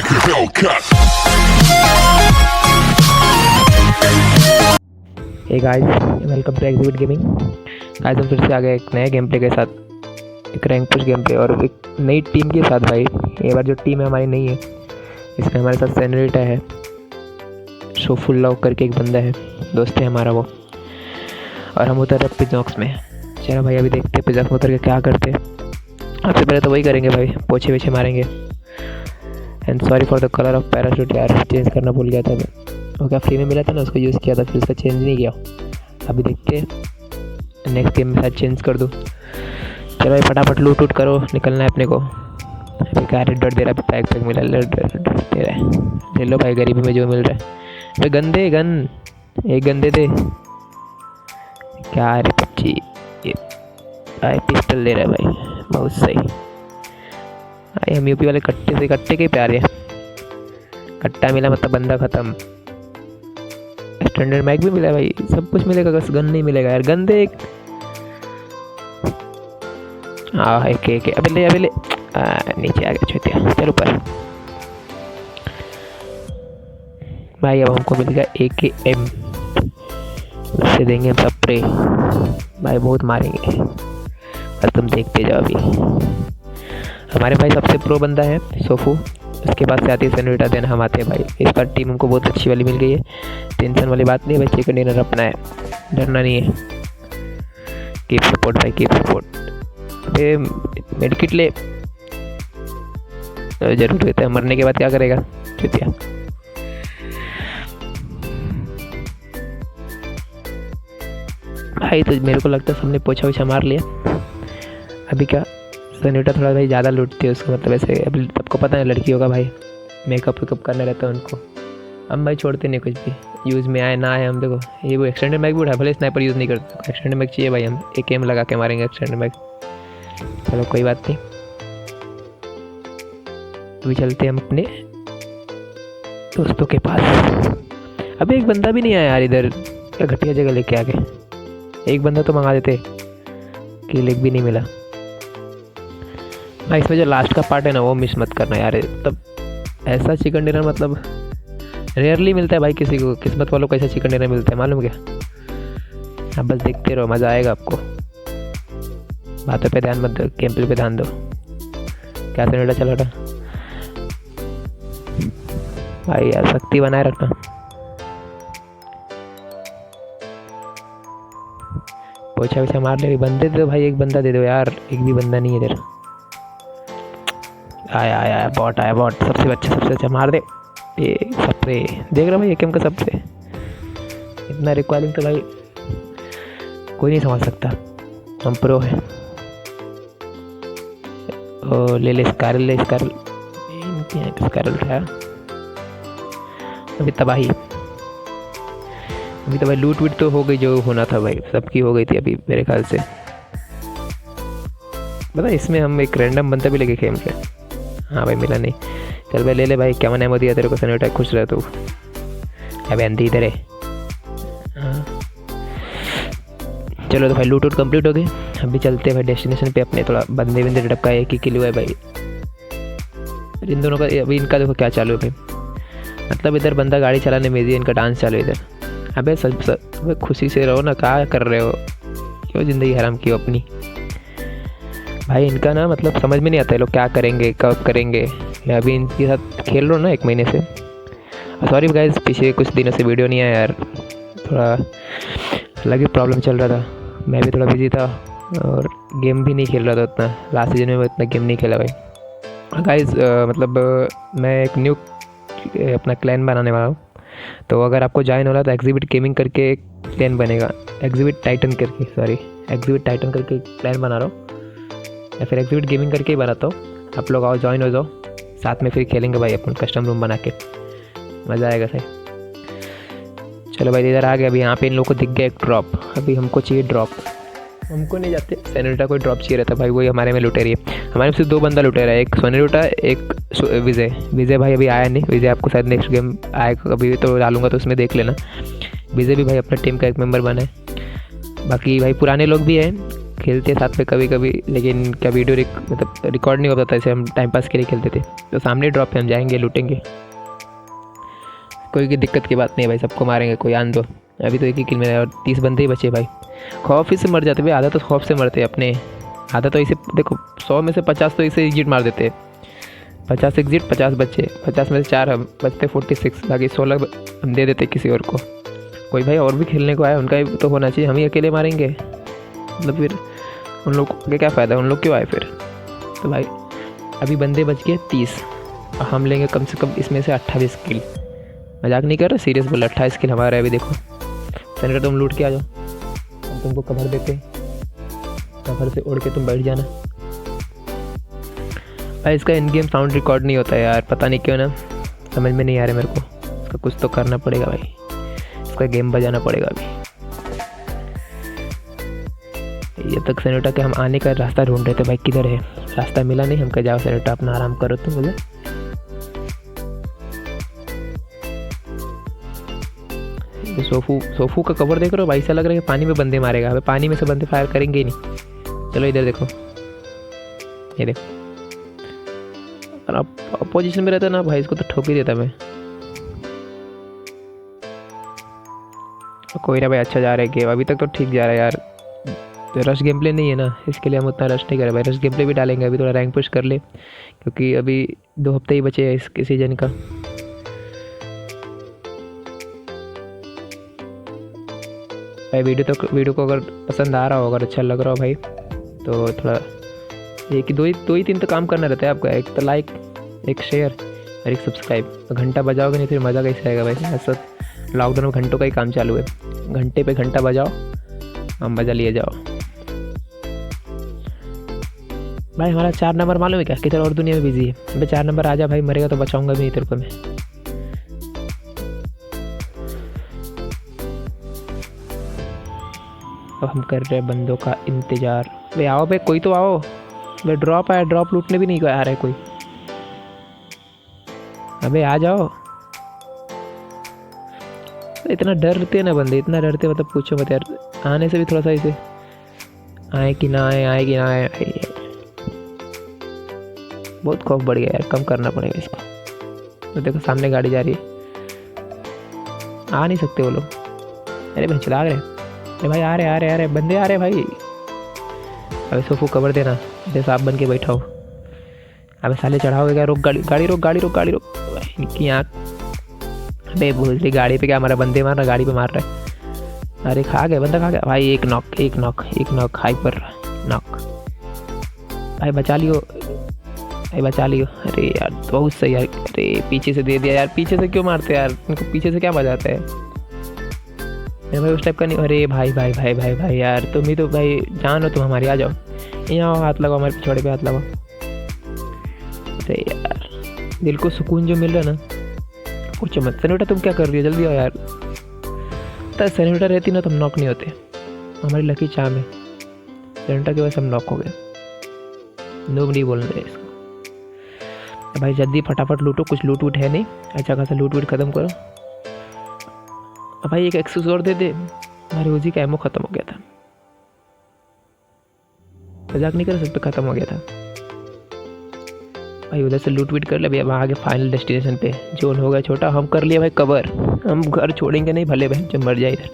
like a Hellcat. Hey guys, welcome to Exhibit gaming. Guys हम फिर से आ गए एक नए गेम प्ले के साथ, एक रैंक पुश गेम प्ले और एक नई टीम के साथ। भाई ये बार जो टीम है हमारी नई है, इसमें हमारे साथ सेनोरिटा है, शो फुल लव करके एक बंदा है, दोस्त है हमारा वो, और हम उतर रहे पिजॉक्स में। चलो भाई अभी देखते हैं पिजॉक्स में उतर के क्या करते हैं। सबसे पहले तो वही करेंगे भाई, पोछे वेछे मारेंगे। And sorry for the colour of parachute, यार चेंज करना भूल गया था मैं। वो क्या फ्री में मिला था ना, उसको यूज़ किया था, फिर उसका चेंज नहीं किया। अभी देखते हैं नेक्स्ट गेम में शायद चेंज कर दूँ। चलो भाई फटाफट लूट उट करो, निकलना है अपने को। अभी क्या रेड डॉट दे रहा है, पैक पैक मिला, रेड डॉट दे रहा है। ले लो भाई गरीबी में जो मिल रहा है। भाई गंदे गन, एक गंदे दे क्या रे पक्षी, ये भाई पिस्टल दे रहा है भाई, बहुत सही भाई। हम यूपी वाले कट्टे से कट्टे के प्यारे हैं। कट्टा मिला मतलब बंदा ख़त्म। एक्सटेंडेड मैग भी मिला भाई, सब कुछ मिलेगा, बस गन नहीं मिलेगा यार। गंदे एक एक अबे ले नीचे आ गया छोटिया। चल ऊपर भाई। अब हमको मिल गया AKM, उससे देंगे हम स्प्रे भाई, बहुत मारेंगे और तुम देखते जाओ। अभी हमारे भाई सबसे प्रो बंदा है सोफू, उसके बाद से आती है सेनोरिटा, देन हम आते हैं भाई। इस बार टीम हमको बहुत अच्छी वाली मिल गई है, टेंशन वाली बात नहीं है भाई। चिकन डिनर अपना है, डरना नहीं है। कीप सपोर्ट भाई, कीप सपोर्ट। अरे मेडिकिट ले, जरूर रहता है। मरने के बाद क्या करेगा चुतिया। भाई तो मेरे को लगता है सबने पोछा वोछा मार लिया। अभी क्या सेनोरिटा थोड़ा भाई ज़्यादा लूटती है उसको, मतलब ऐसे अभी सबको पता है लड़कियों का भाई मेकअप वेकअप करना रहता है उनको। हम भाई छोड़ते नहीं कुछ भी, यूज़ में आए ना आए हम। देखो ये वो एक्सटेंडेड मैग भी उठा, भले स्नाइपर यूज़ नहीं करते, एक्सटेंडेड मैग चाहिए भाई, हम AKM लगा के मारेंगे एक्सटेंडेड मैग। चलो कोई बात नहीं, अभी चलते हैं हम अपने दोस्तों के पास। अभी एक बंदा भी नहीं आया यार इधर, क्या घटिया जगह लेके आ गए। एक बंदा तो मंगा देते, कि लेग भी नहीं मिला भाई। इसमें जो लास्ट का पार्ट है ना, वो मिस मत करना यार। तब ऐसा चिकन डिनर मतलब रेयरली मिलता है भाई किसी को, किस्मत वालों को ऐसा चिकन डिनर मिलता है, मालूम क्या। अब बस देखते रहो, मज़ा आएगा आपको। बातों पे ध्यान मत दो, गेम प्ले पे ध्यान दो। क्या सेनोरिटा चल रहा भाई, यार शक्ति बनाए रखना। पोछा वोछा मार ले। बंदे दे दो भाई, एक बंदा दे दो यार, एक भी बंदा नहीं है इधर। आया बॉट आया, बॉट सबसे अच्छा मार दे। ये स्प्रे देख रहा भाई, AKM का स्प्रे इतना रिक्वायरिंग तो भाई कोई नहीं समझ सकता, हम प्रो है। ओ ले स्कारल उठाया। अभी तबाही, अभी तो भाई लूट वूट तो हो गई, जो होना था भाई सबकी हो गई थी अभी मेरे ख्याल से। पता इसमें हम एक रैंडम बंदा भी लेके खेल के। हाँ भाई मिला नहीं। चल भाई ले ले भाई, क्या मन एमो दिया तेरे को सेनोरिटा, खुश रह तू। अबे अंधी इधर है। हाँ चलो तो भाई लूट वूट कंप्लीट हो गई। अभी चलते हैं भाई डेस्टिनेशन पे अपने। थोड़ा बंदे बंदे डटका, एक ही किल हुआ है भाई इन दोनों का। अभी इनका देखो क्या चालू है भाई, मतलब इधर बंदा गाड़ी चलाने में इधर इनका डांस चालू है इधर। अबे सब खुशी से रहो ना, क्या कर रहे हो, क्यों ज़िंदगी हराम की हो अपनी भाई। इनका ना मतलब समझ में नहीं आता है लोग क्या करेंगे कब करेंगे। मैं अभी इनके साथ खेल रहा हूँ ना 1 महीने से। सॉरी गाइस पीछे कुछ दिनों से वीडियो नहीं आया यार, थोड़ा अलग ही प्रॉब्लम चल रहा था। मैं भी थोड़ा बिजी था और गेम भी नहीं खेल रहा था उतना। लास्ट सीजन में मैं इतना गेम नहीं खेला भाई। गाइस मतलब मैं एक न्यू अपना क्लैन बनाने वाला हूँ, तो अगर आपको ज्वाइन हो रहा तो एक्सिबिट गेमिंग करके एक क्लैन बनेगा। एक्सिबिट टाइटन करके क्लैन बना रहा हूँ, या फिर एक्सिबिट गेमिंग करके ही बनाता हूँ। आप लोग आओ, ज्वाइन हो जाओ, साथ में फिर खेलेंगे भाई अपन कस्टम रूम बना के, मज़ा आएगा सही। चलो भाई इधर आ गया। अभी यहाँ पे इन लोगों को दिख गया एक ड्रॉप, अभी हमको चाहिए ड्रॉप। हमको नहीं जाते, सेनोरिटा को ड्रॉप चाहिए रहता भाई, वही हमारे में लुटे रही है। हमारे में सिर्फ 2 बंदा लुटे रहा है, एक सेनोरिटा एक विजय भाई अभी आया नहीं। विजय आपको शायद नेक्स्ट गेम आएगा, अभी तो डालूंगा तो उसमें देख लेना। विजय भी भाई अपना टीम का एक मेंबर बना है। बाकी भाई पुराने लोग भी हैं, खेलते साथ में कभी कभी, लेकिन क्या वीडियो मतलब रिकॉर्ड नहीं हो पाता, ऐसे हम टाइम पास के लिए खेलते थे। तो सामने ड्रॉप पे हम जाएंगे, लूटेंगे, कोई की दिक्कत की बात नहीं है भाई, सबको मारेंगे, कोई आन दो। अभी तो एक ही किल में और 30 बंदे ही बचे भाई। खौफ ही से मर जाते भाई, आधा तो खौफ से मरते अपने, आधा तो इसे देखो 100 में से 50 तो इसे एग्जिट मार देते, 50 एग्जिट 50 बच्चे, 50 में से 4 हम बचते 46, बाकी 16 हम दे देते किसी और को। कोई भाई और भी खेलने को आया, उनका भी तो होना चाहिए, हम ही अकेले मारेंगे मतलब फिर उन लोग को क्या फ़ायदा, उन लोग क्यों आए फिर। तो भाई अभी बंदे बच गए 30, और हम लेंगे कम से कम इसमें से 28 किल, मजाक नहीं कर रहा, सीरियस बोला, 28 किल हमारा है अभी। देखो सेनेटर तुम लूट के आ जाओ, हम तुमको कवर देते, कवर से उड़ के तुम बैठ जाना। भाई इसका इन गेम साउंड रिकॉर्ड नहीं होता है यार, पता नहीं क्यों ना, समझ में नहीं आ रहा मेरे को, इसका कुछ तो करना पड़ेगा भाई, इसका गेम बजाना पड़ेगा अभी। ये तक सेनेटा के हम आने का रास्ता ढूंढ रहे थे भाई, किधर है, रास्ता मिला नहीं, हम कह जाओ सेनेटा अपना आराम करो तुम मुझे। सोफू का कवर देख रहे हो भाई, ऐसा लग रहा है कि पानी में बंदे मारेगा, अबे पानी में से बंदे फायर करेंगे ही नहीं। चलो इधर देखो, ये देखो, और अपोजिशन में रहता ना भाई, इसको तो ठोक ही देता मैं। कोई ना भाई, अच्छा जा रहा है गेम, अभी तक तो ठीक जा रहा है यार। तो रश गेम प्ले नहीं है ना, इसके लिए हम उतना रश नहीं करें भाई, रश गेम प्ले भी डालेंगे, अभी थोड़ा रैंक पुश कर ले, क्योंकि अभी 2 हफ्ते ही बचे हैं इसके सीजन का। भाई वीडियो को अगर पसंद आ रहा हो, अगर अच्छा लग रहा हो भाई, तो थोड़ा एक ही दो ही 3 तो काम करना रहता है आपका, एक तो लाइक, एक शेयर और एक सब्सक्राइब। घंटा बजाओगे नहीं फिर मज़ा कैसे आएगा भाई, ऐसा लॉकडाउन में घंटों का ही काम चालू है, घंटे पे घंटा बजाओ, हम मज़ा लिए जाओ। भाई हमारा 4 नंबर मालूम है क्या, किधर और दुनिया में बिजी है। अबे 4 नंबर आ जा भाई, मरेगा तो बचाऊंगा भी नहीं तेरे को मैं। अब हम कर रहे हैं बंदों का इंतज़ार। वे आओ भाई, कोई तो आओ, वे ड्रॉप आया, ड्रॉप लूटने भी नहीं आ रहा है कोई। अबे आ जाओ, इतना डरते हैं ना बंदे, इतना डरते मतलब पूछो मत यार, आने से भी थोड़ा सा इसे आए कि ना आए, आए कि ना आए, बहुत खौफ बढ़ गया यार, कम करना पड़ेगा इसको। तो देखो सामने गाड़ी जा रही है, आ नहीं सकते वो लोग। अरे भाई चला रहे, अरे भाई आ रहे बंदे आ रहे भाई। अबे सोफू कवर देना, जैसे सांप बन के बैठा हो। अबे साले चढ़ाओगे क्या, रोक गाड़ी रोक इनकी आँख। अबे भूसड़ी गाड़ी पे क्या हमारा बंदे मार रहा, गाड़ी पे मार रहा है। अरे बंदा खा गया भाई, एक नॉक हाइपर नॉक। भाई बचा लियो। अरे यार बहुत सही यार, अरे पीछे से दे दिया यार, पीछे से क्यों मारते यार, इनको पीछे से क्या मजा आता है भाई, उस टाइप का नहीं। अरे भाई यार, तुम ही तो भाई जान हो तुम हमारी, आ जाओ यहाँ, हाथ लगाओ हमारे पिछवाड़े पे, हाथ लगाओ। अरे यार दिल को सुकून जो मिल रहा है ना, पूछो मत। सेनेटर तुम क्या कर रही हो, जल्दी आओ यार। तो सेनेटर रहती ना तो हम नॉक नहीं होते, हमारी लकी चाम है, सेनेटर की वजह से हम नॉक हो गए। लोग नहीं बोल रहे इसको। भाई जल्दी फटाफट लूटो, कुछ लूट वूट है नहीं, अच्छा खासा लूट वूट ख़त्म करो। अब भाई एक एक्सेस और दे दे, हमारे उजी का एमओ ख़त्म हो गया था, मजाक नहीं कर सकते, ख़त्म हो गया था भाई। उधर से लूट वूट कर ले भाई, अब आगे फाइनल डेस्टिनेशन पे जोन होगा छोटा, हम कर लिए भाई कवर, हम घर छोड़ेंगे नहीं, भले बहन जब मर जाए इधर।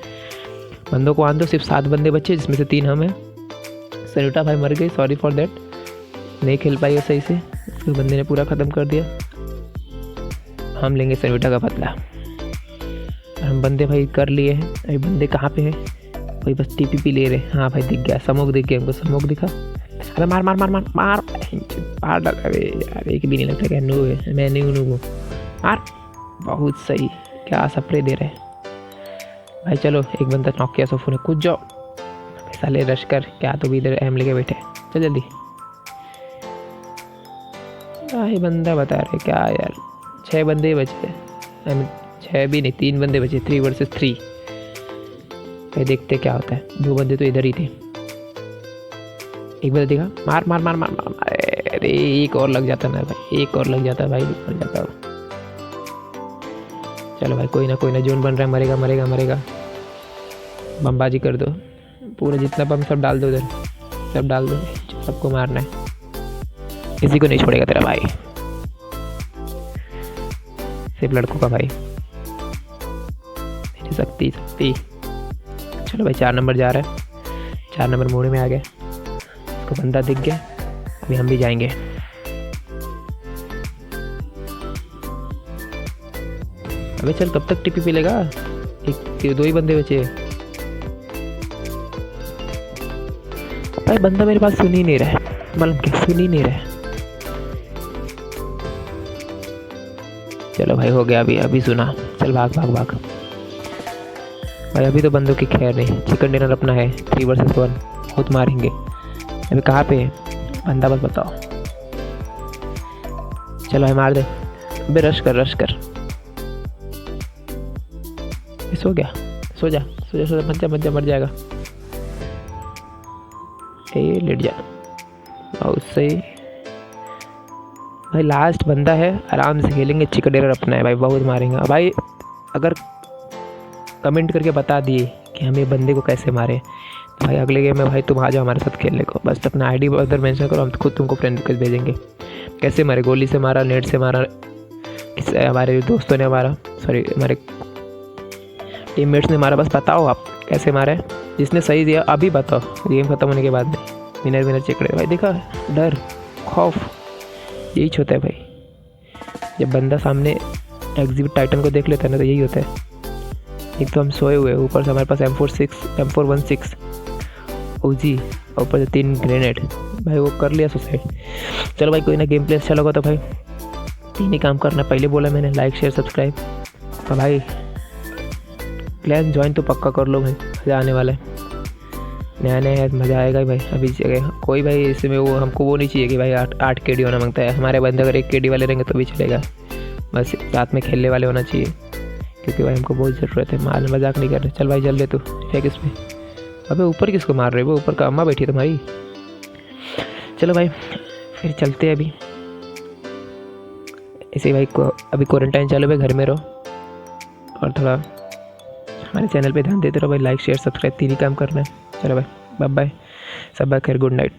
बंदों को आन दो, सिर्फ 7 बंदे बचे, जिसमें से 3 हम हैं। सेनेटा भाई मर गई, सॉरी फॉर देट, नहीं खेल पाई सही से, उसके बंदे ने पूरा ख़त्म कर दिया। हम लेंगे सेनेटा का बदला, हम बंदे भाई कर लिए हैं। अभी बंदे कहाँ पे हैं भाई, बस टीपीपी ले रहे। हाँ भाई दिख गया, स्मोक दिख गया हमको, स्मोक दिखा। अबे मार डाल। अबे यार एक भी नहीं लगता क्या नूब है, मैं नहीं नूब हूँ। मार, बहुत सही, क्या स्प्रे दे रहे भाई। चलो एक बंदा नॉक किया सोफू ने, कूद जाओ साले, रश कर, क्या तो भी इधर एम लेके बैठे, चल जल्दी। भाई बंदा बता रहे क्या यार, 6 बंदे ही बचे, 6 भी नहीं, 3 बंदे बचे, 3 वर्सेस 3। भाई देखते क्या होता है, 2 बंदे तो इधर ही थे, एक बंदा देखा, मार। अरे एक और लग जाता ना भाई, एक और लग जाता भाई, मर जाता। चलो भाई कोई ना जोन बन रहा है, मरेगा। बमबाजी कर दो, पूरा जितना बम सब डाल दो उधर। सब डाल दो, सबको मारना है, किसी को नहीं छोड़ेगा तेरा भाई, सिर्फ लड़कों का भाई। मेरी शक्ति शक्ति। चलो भाई 4 नंबर जा रहा है, 4 नंबर मोड़ में आ गए, उसको बंदा दिख गया, अभी हम भी जाएंगे। अबे चल, कब तक टीपी पे लेगा, एक 2 ही बंदे बचे भाई। बंदा मेरे पास सुन ही नहीं रहा है, मतलब क्या सुन ही नहीं रहा है। चलो भाई हो गया, अभी सुना, चल भाग भाग भाग भाई। अभी तो बंदों की खैर नहीं, चिकन डिनर अपना है, 3 वर्सेस 1, बहुत मारेंगे। अभी कहाँ पे है बंदा, बस बताओ। चलो भाई मार दे, अबे रश कर रश कर। सो गया, सो जा सो जा सो जा, मत जा मत जा, मर जाएगा। ए लेट जा, बहुत सही भाई। लास्ट बंदा है, आराम से खेलेंगे, चिकन डिनर अपना है भाई, बहुत मारेंगे भाई। अगर कमेंट करके बता दिए कि हम ये बंदे को कैसे मारे भाई, अगले गेम में भाई तुम आ जाओ हमारे साथ खेलने को। बस अपना आईडी उधर मेंशन करो, हम खुद तुमको फ्रेंड रिक्वेस्ट भेजेंगे। कैसे मारे, गोली से मारा, नेट से मारा, इससे हमारे दोस्तों ने हमारे टीममेट्स ने मारा, बस बताओ आप कैसे मारे। जिसने सही दिया अभी बताओ, गेम खत्म होने के बाद में विनर चिकड़े भाई। देखा, डर खौफ यही होता है भाई। जब बंदा सामने एग्जिबिट टाइटन को देख लेता है ना, तो यही होता है। एक तो हम सोए हुए, ऊपर से हमारे पास M416 ओजी, ऊपर से 3 ग्रेनेड भाई, वो कर लिया सुसाइड। चलो भाई कोई ना, गेम प्ले अच्छा लगा तो भाई 3 ही काम करना, पहले बोला मैंने, लाइक शेयर सब्सक्राइब। और भाई क्लैन ज्वाइन तो पक्का कर लो भाई, मज़ा आने वाला है, नया नया है, मज़ा आएगा भाई। अभी जगह कोई भाई इसमें वो हमको वो नहीं चाहिए कि भाई 8 KD होना मांगता है। हमारे बंदे अगर 1 KD वाले रहेंगे तो भी चलेगा, बस साथ में खेलने वाले होना चाहिए, क्योंकि भाई हमको बहुत ज़रूरत है। माल मजाक नहीं कर रहे। चल भाई जल ले तू, है किस पे। अबे ऊपर किसको मार रहे हो, ऊपर का अम्मा बैठी है तुम्हारी। चलो भाई फिर चलते हैं अभी ऐसे भाई को। अभी क्वारंटाइन चालू है, घर में रहो और थोड़ा हमारे चैनल पे ध्यान देते रहो भाई। लाइक शेयर सब्सक्राइब 3 ही काम करना है। चलो भाई बाय बाय, सब खैर, गुड नाइट।